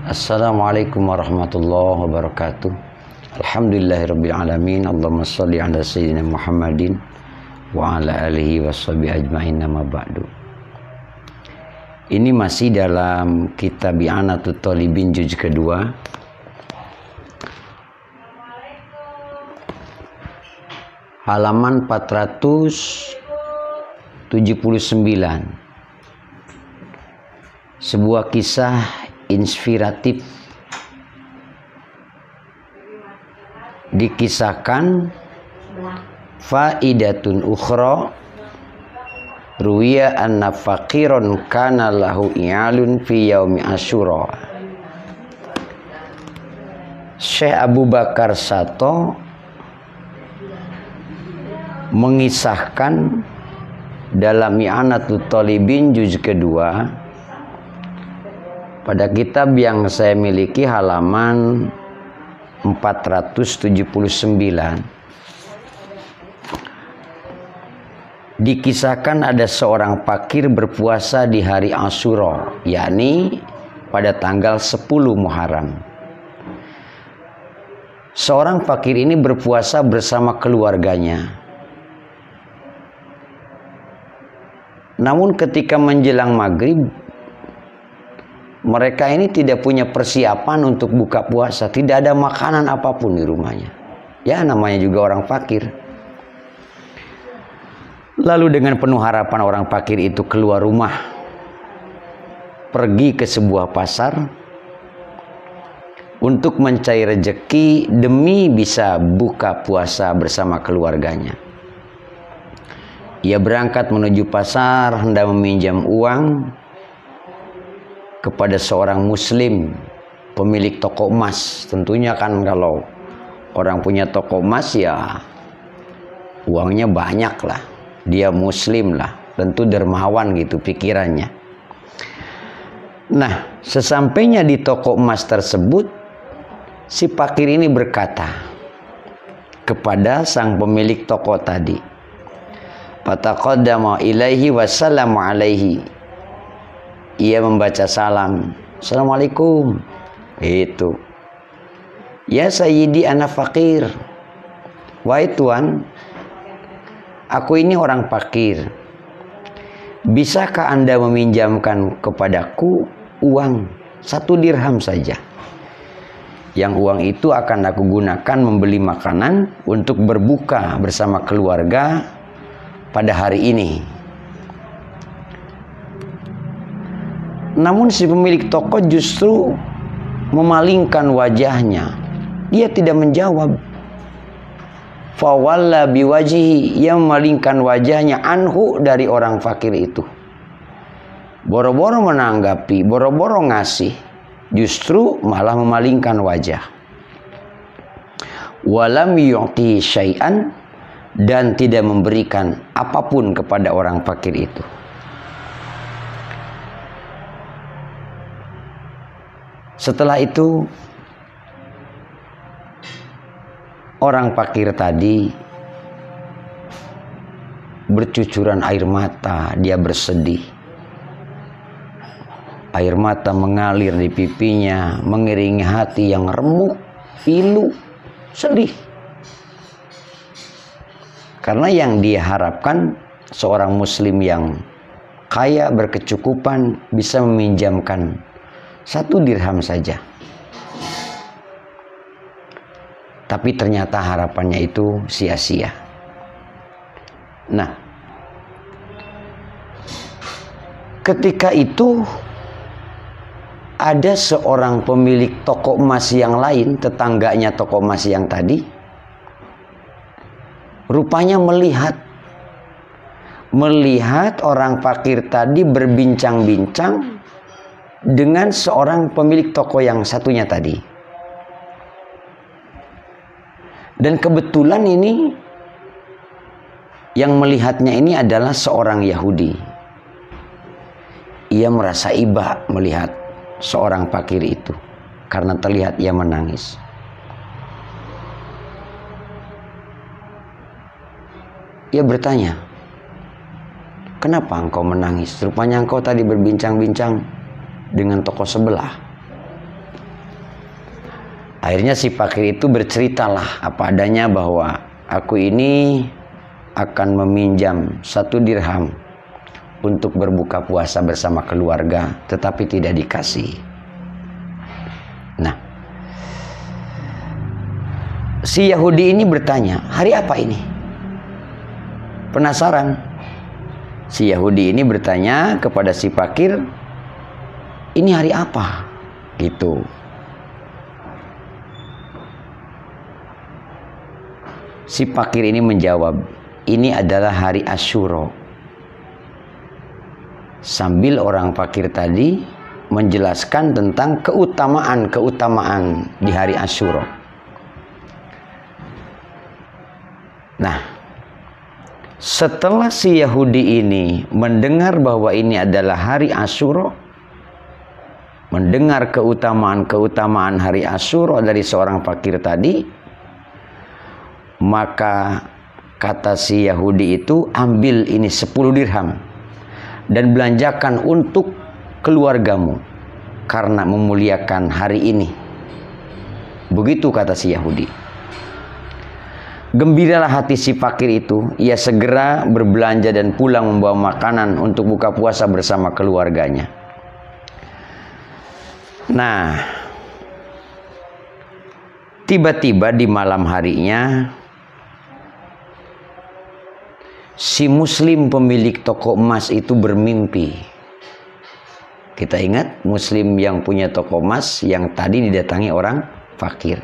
Assalamualaikum warahmatullahi wabarakatuh. Alhamdulillahirabbil alamin. Allahumma shalli ala sayyidina Muhammadin wa ala alihi washabihi ajmain, amma ba'du. Ini masih dalam kitab I'anatul Talibin juz kedua. Halaman 479. Sebuah kisah inspiratif dikisahkan faidatun ukhra ruwiya anna faqiron kana lahu i'alun fi yaumi asyura. Syekh Abu Bakar Sato mengisahkan dalam I'anatul Talibin juz kedua pada kitab yang saya miliki, halaman 479, dikisahkan ada seorang fakir berpuasa di hari Asyura, yakni pada tanggal 10 Muharram. Seorang fakir ini berpuasa bersama keluarganya. Namun ketika menjelang maghrib, mereka ini tidak punya persiapan untuk buka puasa. Tidak ada makanan apapun di rumahnya. Ya, namanya juga orang fakir. Lalu dengan penuh harapan orang fakir itu keluar rumah, pergi ke sebuah pasar untuk mencari rezeki demi bisa buka puasa bersama keluarganya. Ia berangkat menuju pasar, hendak meminjam uang kepada seorang muslim pemilik toko emas. Tentunya kan kalau orang punya toko emas ya uangnya banyak lah, dia muslim lah, tentu dermawan gitu pikirannya. Nah, sesampainya di toko emas tersebut, si fakir ini berkata kepada sang pemilik toko tadi, fataqaddama ilaihi wassalamu alaihi. Ia membaca salam, assalamualaikum. Itu, ya sayyidi ana fakir. Wahai tuan, aku ini orang fakir. Bisakah anda meminjamkan kepadaku uang 1 dirham saja? Yang uang itu akan aku gunakan membeli makanan untuk berbuka bersama keluarga pada hari ini. Namun si pemilik toko justru memalingkan wajahnya. Dia tidak menjawab. Fawalla biwajihi, ia memalingkan wajahnya anhu dari orang fakir itu. Boro-boro menanggapi, boro-boro ngasih, justru malah memalingkan wajah. Walam yu'ti syai'an, dan tidak memberikan apapun kepada orang fakir itu. Setelah itu, orang fakir tadi bercucuran air mata, dia bersedih. Air mata mengalir di pipinya, mengiringi hati yang remuk, pilu, sedih. Karena yang dia harapkan seorang muslim yang kaya, berkecukupan, bisa meminjamkan 1 dirham saja. Tapi ternyata harapannya itu sia-sia. Nah, ketika itu ada seorang pemilik toko emas yang lain, tetangganya toko emas yang tadi, rupanya melihat orang fakir tadi berbincang-bincang dengan seorang pemilik toko yang satunya tadi. Dan kebetulan ini yang melihatnya ini adalah seorang Yahudi. Ia merasa iba melihat seorang fakir itu karena terlihat ia menangis. Ia bertanya, kenapa engkau menangis? Rupanya engkau tadi berbincang-bincang dengan tokoh sebelah. Akhirnya si fakir itu berceritalah apa adanya bahwa aku ini akan meminjam 1 dirham untuk berbuka puasa bersama keluarga, tetapi tidak dikasih. Nah, si Yahudi ini bertanya, hari apa ini? Penasaran. Si Yahudi ini bertanya kepada si fakir, ini hari apa? Gitu. Si fakir ini menjawab, ini adalah hari Asyura. Sambil orang fakir tadi menjelaskan tentang keutamaan di hari Asyura. Nah, setelah si Yahudi ini mendengar bahwa ini adalah hari Asyura, mendengar keutamaan hari Asyura dari seorang fakir tadi, maka kata si Yahudi itu, ambil ini 10 dirham dan belanjakan untuk keluargamu karena memuliakan hari ini. Begitu kata si Yahudi. Gembiralah hati si fakir itu. Ia segera berbelanja dan pulang membawa makanan untuk buka puasa bersama keluarganya. Nah, tiba-tiba di malam harinya, si Muslim pemilik toko emas itu bermimpi. Kita ingat Muslim yang punya toko emas yang tadi didatangi orang fakir.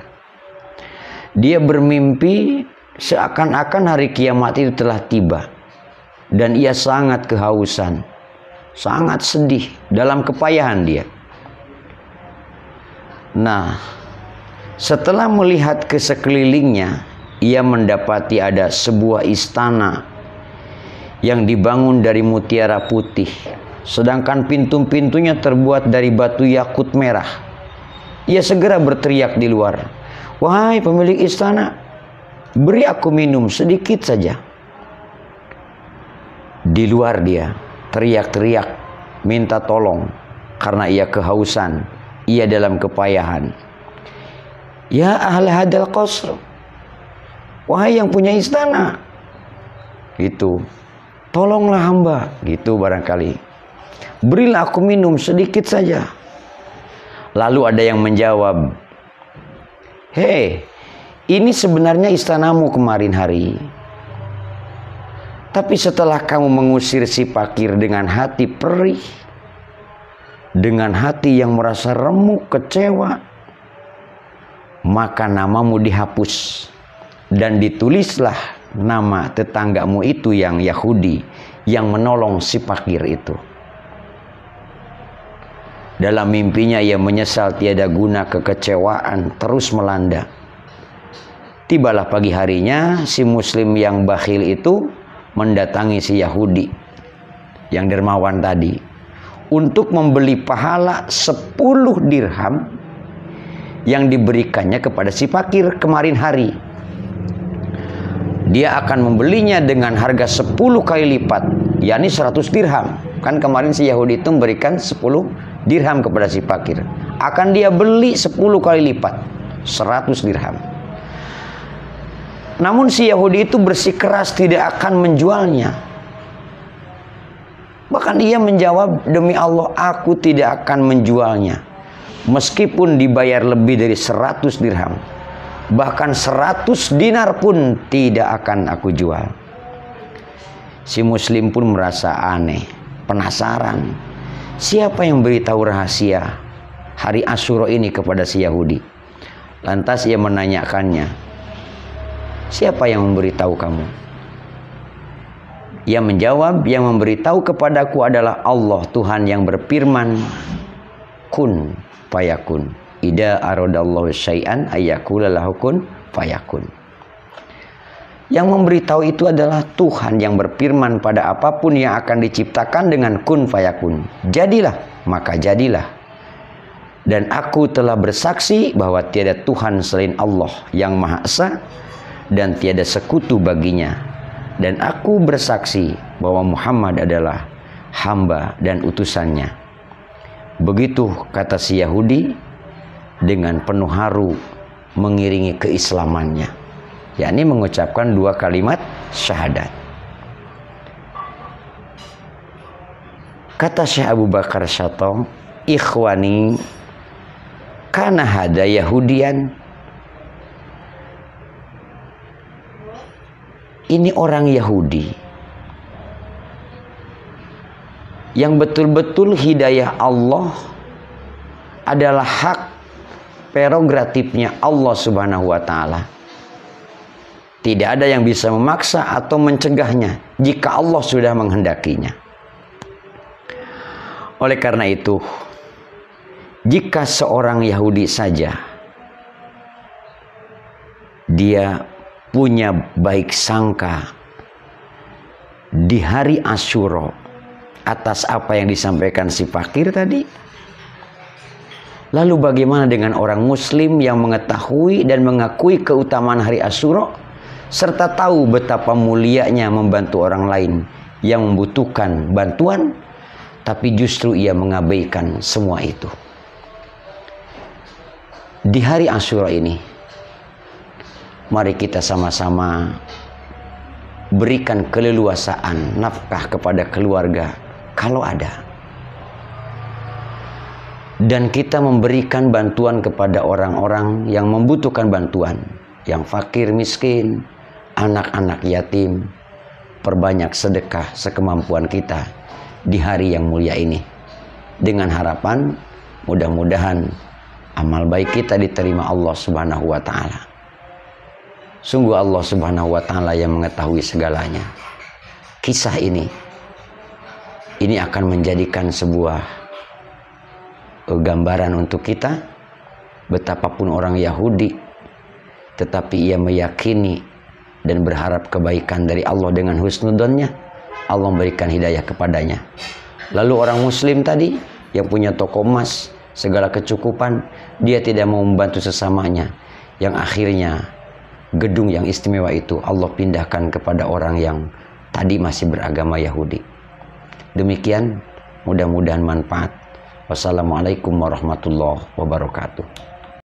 Dia bermimpi seakan-akan hari kiamat itu telah tiba. Dan ia sangat kehausan, sangat sedih, dalam kepayahan dia. Nah, setelah melihat ke sekelilingnya, ia mendapati ada sebuah istana yang dibangun dari mutiara putih, sedangkan pintu-pintunya terbuat dari batu yakut merah. Ia segera berteriak di luar, wahai pemilik istana, beri aku minum sedikit saja. Di luar dia teriak-teriak minta tolong karena ia kehausan, ia dalam kepayahan. Ya ahli hadal qasr, wahai yang punya istana, itu, tolonglah hamba, gitu barangkali. Berilah aku minum sedikit saja. Lalu ada yang menjawab, hei, ini sebenarnya istanamu kemarin hari. Tapi setelah kamu mengusir si fakir dengan hati perih, dengan hati yang merasa remuk, kecewa, maka namamu dihapus dan ditulislah nama tetanggamu itu yang Yahudi yang menolong si fakir itu. Dalam mimpinya ia menyesal tiada guna, kekecewaan terus melanda. Tibalah pagi harinya si Muslim yang bakhil itu mendatangi si Yahudi yang dermawan tadi untuk membeli pahala 10 dirham yang diberikannya kepada si fakir kemarin hari. Dia akan membelinya dengan harga 10 kali lipat, yakni 100 dirham. Kan kemarin si Yahudi itu memberikan 10 dirham kepada si fakir. Akan dia beli 10 kali lipat, 100 dirham. Namun si Yahudi itu bersikeras tidak akan menjualnya. Bahkan ia menjawab, demi Allah aku tidak akan menjualnya, meskipun dibayar lebih dari 100 dirham. Bahkan 100 dinar pun tidak akan aku jual. Si Muslim pun merasa aneh, penasaran. Siapa yang beritahu rahasia hari Asyura ini kepada si Yahudi? Lantas ia menanyakannya, siapa yang memberitahu kamu? Ia menjawab, yang memberitahu kepadaku adalah Allah, Tuhan yang berfirman, kun fayakun. Ida aradallahu syai'an ayyakula lahu kun fayakun. Yang memberitahu itu adalah Tuhan yang berfirman pada apapun yang akan diciptakan dengan kun fayakun. Jadilah, maka jadilah. Dan aku telah bersaksi bahwa tiada Tuhan selain Allah yang Maha Esa dan tiada sekutu baginya. Dan aku bersaksi bahwa Muhammad adalah hamba dan utusannya. Begitu kata si Yahudi dengan penuh haru mengiringi keislamannya, yakni mengucapkan 2 kalimat syahadat. Kata Syekh Abu Bakar Syato, ikhwani, kana hada Yahudian. Ini orang Yahudi yang betul-betul hidayah Allah adalah hak prerogatifnya Allah Subhanahu wa Ta'ala. Tidak ada yang bisa memaksa atau mencegahnya jika Allah sudah menghendakinya. Oleh karena itu, jika seorang Yahudi saja dia punya baik sangka di hari Asyura atas apa yang disampaikan si fakir tadi, lalu bagaimana dengan orang Muslim yang mengetahui dan mengakui keutamaan hari Asyura serta tahu betapa mulianya membantu orang lain yang membutuhkan bantuan, tapi justru ia mengabaikan semua itu. Di hari Asyura ini, mari kita sama-sama berikan keleluasaan nafkah kepada keluarga kalau ada. Dan kita memberikan bantuan kepada orang-orang yang membutuhkan bantuan, yang fakir miskin, anak-anak yatim. Perbanyak sedekah sekemampuan kita di hari yang mulia ini, dengan harapan mudah-mudahan amal baik kita diterima Allah Subhanahu wa Ta'ala. Sungguh Allah Subhanahu wa Ta'ala yang mengetahui segalanya. Kisah ini akan menjadikan sebuah gambaran untuk kita, betapapun orang Yahudi tetapi ia meyakini dan berharap kebaikan dari Allah dengan husnudonnya, Allah memberikan hidayah kepadanya. Lalu orang Muslim tadi yang punya toko emas, segala kecukupan, dia tidak mau membantu sesamanya, yang akhirnya gedung yang istimewa itu Allah pindahkan kepada orang yang tadi masih beragama Yahudi. Demikian, mudah-mudahan manfaat. Wassalamualaikum warahmatullahi wabarakatuh.